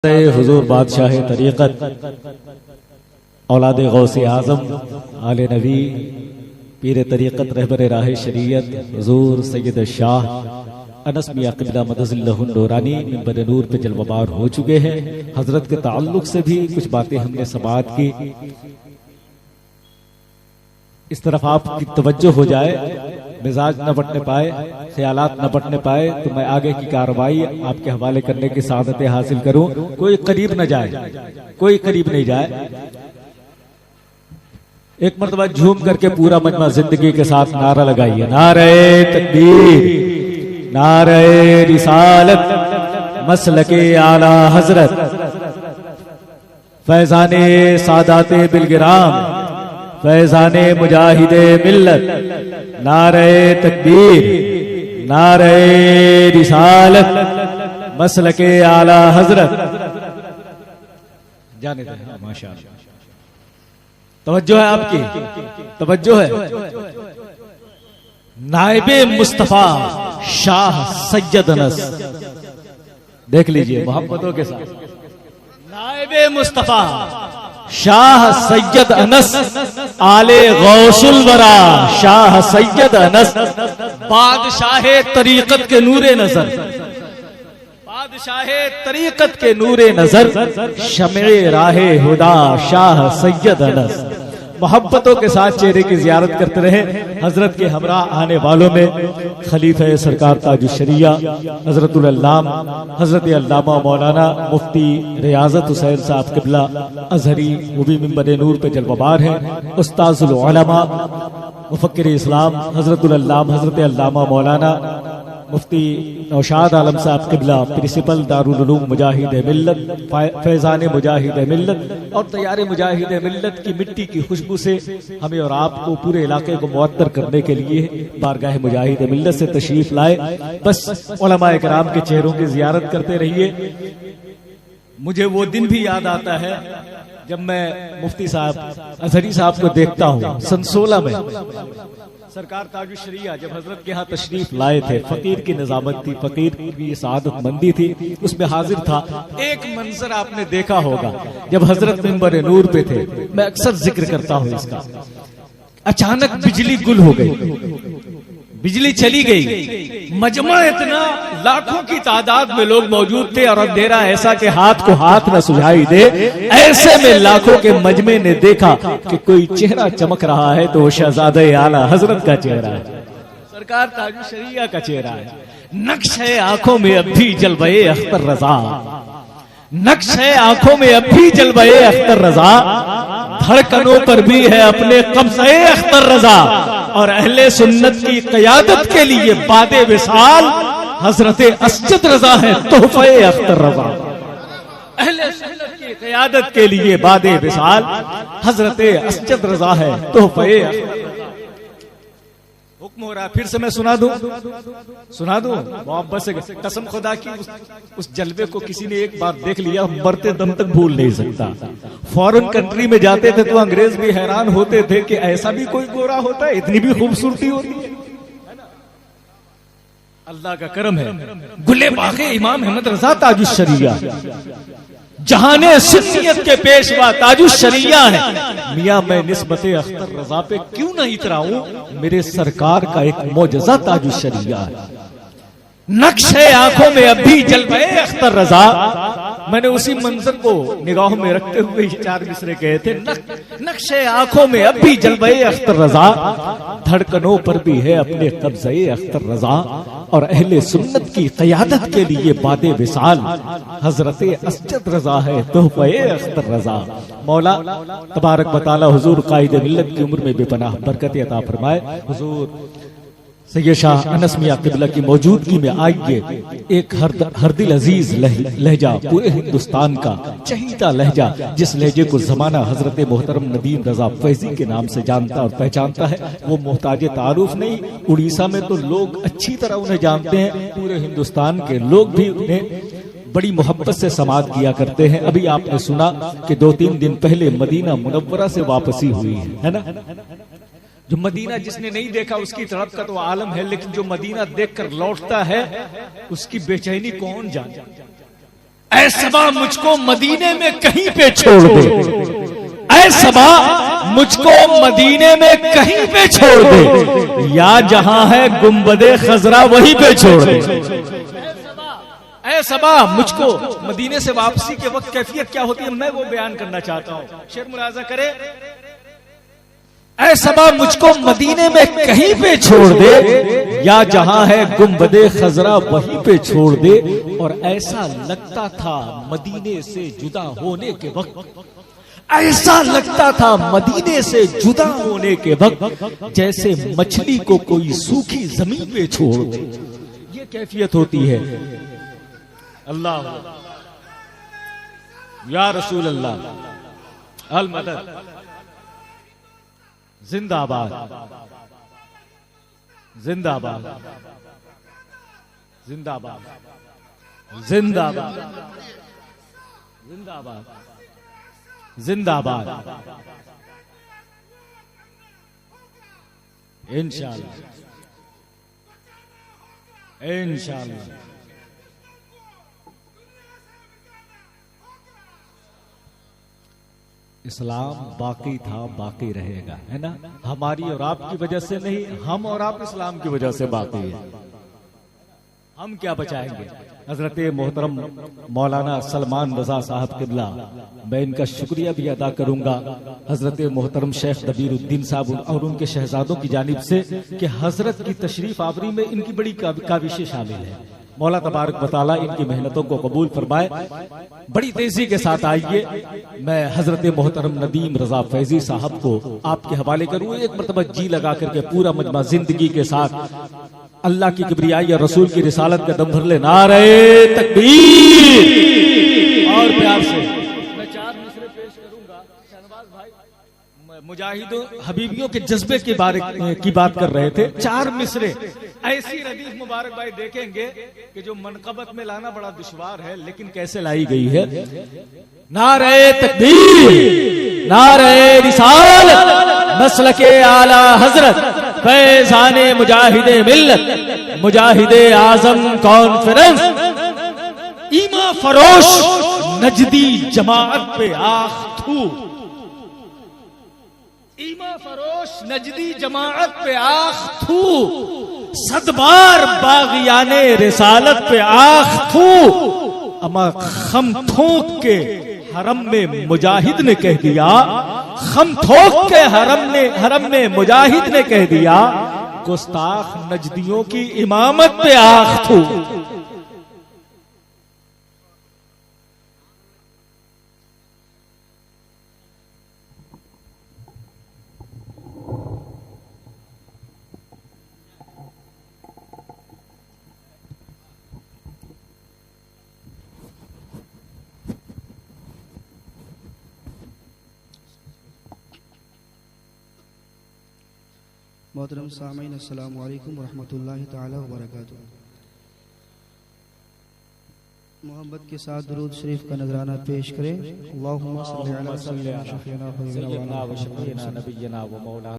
हुजूर बादशाह तरीक़त औलाद गौसे आज़म आले नबी पीर तरीक़त रहबर राह शरीयत हुजूर सैयद शाह अनस मियां क़िबला मदज़िल्लहुन नूरानी मिंबर नूर पे जलवाबार हो चुके हैं। हजरत के ताल्लुक से भी कुछ बातें हमने समाअत की। इस तरफ आपकी तवज्जो हो जाए, मिजाज न बटने पाए, ख्यालात न बटने पाए तो मैं आगे की कार्रवाई आपके हवाले करने की सादतें हासिल करूं। कोई करीब न जाए, कोई करीब नहीं जाए। एक मर्तबा झूम करके पूरा मजमा जिंदगी के साथ नारा लगाइए, नारे तकबीर, नारे रिसालत, मसलके आला हजरत, फैजाने सादाते बिलगिराम, फैजाने मुजाहिदे मिल्लत, नारे तकबीर, नारे रिसालत, मसलके आला हजरत। जाने दें, माशाअल्लाह। तवज्जो है आपकी, तवज्जो है। नाइबे मुस्तफा शाह सैयद अनस, देख लीजिए मोहब्बतों के साथ। नाइबे मुस्तफा शाह सैयद अनस आले गौसुल वरा, शाह सैयद अनस बादशाह तरीक़त के नूरे नजर, बादशाह तरीक़त के नूरे नजर, शमे राहे हुदा शाह सैयद अनस। मोहब्बतों के साथ चेहरे की जियारत करते रहे। हजरत के हमरा आने वालों में खलीफा सरकार ताजुश शरिया हजरतुल अल्लाम हजरत अल्लामा मौलाना मुफ्ती रियाजत हुसैन साहब क़िबला अजहरी, वो भी मिंबर नूर पे जलवाबार हैं। उस्ताजुल उलमा मुफक्किर इस्लाम हजरतुल अल्लाम हजरत अल्लामा मौलाना मुफ्ती नौशाद आलम साहब क़िबला प्रिंसिपल दारुल उलूम मुजाहिद मिल्लत, फैजान मुजाहिद मिल्लत और तैयार मुजाहिद मिल्लत की मिट्टी की खुशबू से हमें और आपको पूरे इलाके को मुअत्तर करने के लिए बारगाह मुजाहिद मिल्लत से तशरीफ लाए। बस उलमाए किराम के चेहरों की जियारत करते रहिए। मुझे वो दिन भी याद आता है जब मैं मुफ्ती साहब अजहरी साहब को देखता हूँ। सन 16 में सरकार ताजुश शरिया जब हजरत के यहाँ तशरीफ लाए थे, फकीर की निजामत थी, फकीर की सआदत मंदी थी, उसमें हाजिर था। एक मंजर आपने देखा होगा जब हजरत मिंबर नूर पे थे, मैं अक्सर जिक्र करता हूँ इसका। अचानक बिजली गुल हो गई, बिजली चली गई, मजमा इतना लाखों की तादाद में लोग मौजूद थे और अंधेरा ऐसा कि हाथ को हाथ न सुझाई दे। ऐसे में लाखों के मजमे ने देखा कि कोई चेहरा चमक रहा है, तो वो शहजादे आला हजरत का चेहरा है, सरकार ताजुश शरिया का चेहरा है। नक्श है आंखों में अब भी जलवे अख्तर रजा, नक्श है आंखों में अब भी जलवे अख्तर रजा, धड़कनों पर भी है अपने कब्ज़े अख्तर रजा, और अहले सुन्नत की क़यादत के लिए बादे विसाल हजरत असजद रजा है, तोहफे अख्तर रजा। अहले सुन्नत की क़यादत के लिए बादे विसाल हजरत असजद रजा है, तोहफे अख्तर रजा। हुक्म हो रहा है, फिर से मैं सुना दूं, सुना दूं मोहब्बत से। कसम खुदा की उस जलवे को किसी ने एक बार देख लिया, मरते दम तक भूल नहीं सकता। फॉरेन कंट्री में जाते थे तो अंग्रेज भी हैरान होते थे कि ऐसा भी कोई गोरा होता है, इतनी भी खूबसूरती होती है। अल्लाह का करम है। गुले बागे इमाम अहमद रजा ताजुश शरिया, जहाने सुन्नियत के पेशवा ताजुश शरिया है। मियां मैं निस्बते अख्तर रजा पे क्यों नहीं इतराऊं, मेरे सरकार का एक मौजज़ा ताजुश शरिया है। नक्श है आंखों में अब भी जलवे अख्तर रजा, मैंने उसी मंजर को निगाहों में रखते हुए ये 4 मिसरे कहे थे। नक्श है आंखों में अब भी जलवे अख्तर रजा, धड़कनों पर भी है अपने कब्ज़े अख्तर रजा, और अहले सुन्नत की क़यादत के लिए बादे विसाल हजरत असजद रजा है, तोहफे अख्तर रजा। मौला तबारक व तआला हुजूर कायद मिल्लत की उम्र में बेपनाह बरकत अता फरमाए। हुजूर सैयद शाह अनस मियां क़िबला की मौजूदगी में आइए, एक हरदिल अजीज लहजा, पूरे हिंदुस्तान का चहीता लहजा, जिस लहजे को जमाना हजरत मोहतरम नदीम रजा फैजी के नाम से जानता और पहचानता है, वो मोहताज तारुफ नहीं। उड़ीसा में तो लोग अच्छी तरह उन्हें जानते हैं, पूरे हिंदुस्तान के लोग भी उन्हें बड़ी मोहब्बत से समाअत किया करते हैं। अभी आपने सुना कि 2-3 दिन पहले मदीना मुनव्वरा से वापसी हुई है ना। जो मदीना जिसने नहीं देखा उसकी तड़प का तो आलम है, लेकिन जो मदीना देखकर लौटता है उसकी बेचैनी कौन जाने। ऐ सबा मुझको मदीने में कहीं पे छोड़ दे, ऐ सबा मुझको मदीने में कहीं पे छोड़ दे, या जहां है गुंबदे खजरा वहीं पे छोड़ दे। ऐ सबा मुझको मदीने से वापसी के वक्त कैफियत क्या होती है, मैं वो बयान करना चाहता हूं। शेर मुलाजा करे, ऐ सबा मुझको मदीने में कहीं पे छोड़ दे, या जहां है गुंबदे खजरा वहीं पे छोड़ दे। और ऐसा लगता था मदीने से जुदा होने के वक्त, ऐसा लगता था मदीने से जुदा होने के वक्त जैसे मछली को कोई सूखी जमीन पे छोड़ दे। ये कैफियत होती है। अल्लाह या रसूल अल्लाह अल मदद, जिंदाबाद जिंदाबाद जिंदाबाद जिंदाबाद जिंदाबाद जिंदाबाद, इंशाअल्लाह इंशाअल्लाह। इस्लाम बाकी था, बाकी रहेगा, है ना। हमारी और आपकी वजह से नहीं, हम और आप इस्लाम की वजह से बाकी है। हम क्या बचाएंगे। हजरत मोहतरम मौलाना सलमान रजा साहब किबला, मैं इनका शुक्रिया भी अदा करूंगा, हजरत मोहतरम शेख दबीरुद्दीन साहब और उनके शहजादों की जानिब से, कि हजरत की तशरीफ आवरी में इनकी बड़ी काविशें शामिल है। मौला तबारक व तआला इनकी मेहनतों को कबूल फरमाए। बड़ी तेजी के साथ आइए, मैं हजरत मोहतरम नदीम रजा फैजी साहब को आपके हवाले करूं। एक मरतबा जी लगा करके पूरा मजमा जिंदगी के साथ अल्लाह की किबरियाई और रसूल की रिसालत का दम भर ले। नारे तकबीर। और प्यार से मैं 4 मिसरे पेश करूंगा। शहनवाज भाई मुजाहिदों हबीबियों के जज्बे की बात कर रहे थे। 4 मिसरे ऐसी रदीफ मुबारक भाई देखेंगे कि जो मनकबत में लाना बड़ा दुश्वार है, लेकिन कैसे लाई गई है। नारे तकबीर, नारे रिसालत, मसलके आला हजरत, फैजाने मुजाहिदे मिल्लत, मुजाहिदे आजम कॉन्फ्रेंस, ईमा फरोश नजदी जमाअत पे आख थू, ईमा फरोश नजदी जमाअत पे आख थू, सदबार बागियाने रिसालत पे आख थू, अमा खम थोक के हरम में मुजाहिद ने कह दिया, खम थोक के हरम में मुजाहिद ने कह दिया, गुस्ताख नजदियों की इमामत पे आख थू। मोहतरम सामीन अस्सलामु अलैकुम वरहमतुल्लाहि ताला वबरकातुहू। मोहब्बत के साथ दुरूद शरीफ का नजराना पेश करें। अल्लाहुम्मा सल्ली अला सय्यिदिना व शफीना व नबिय्यिना व मौलाना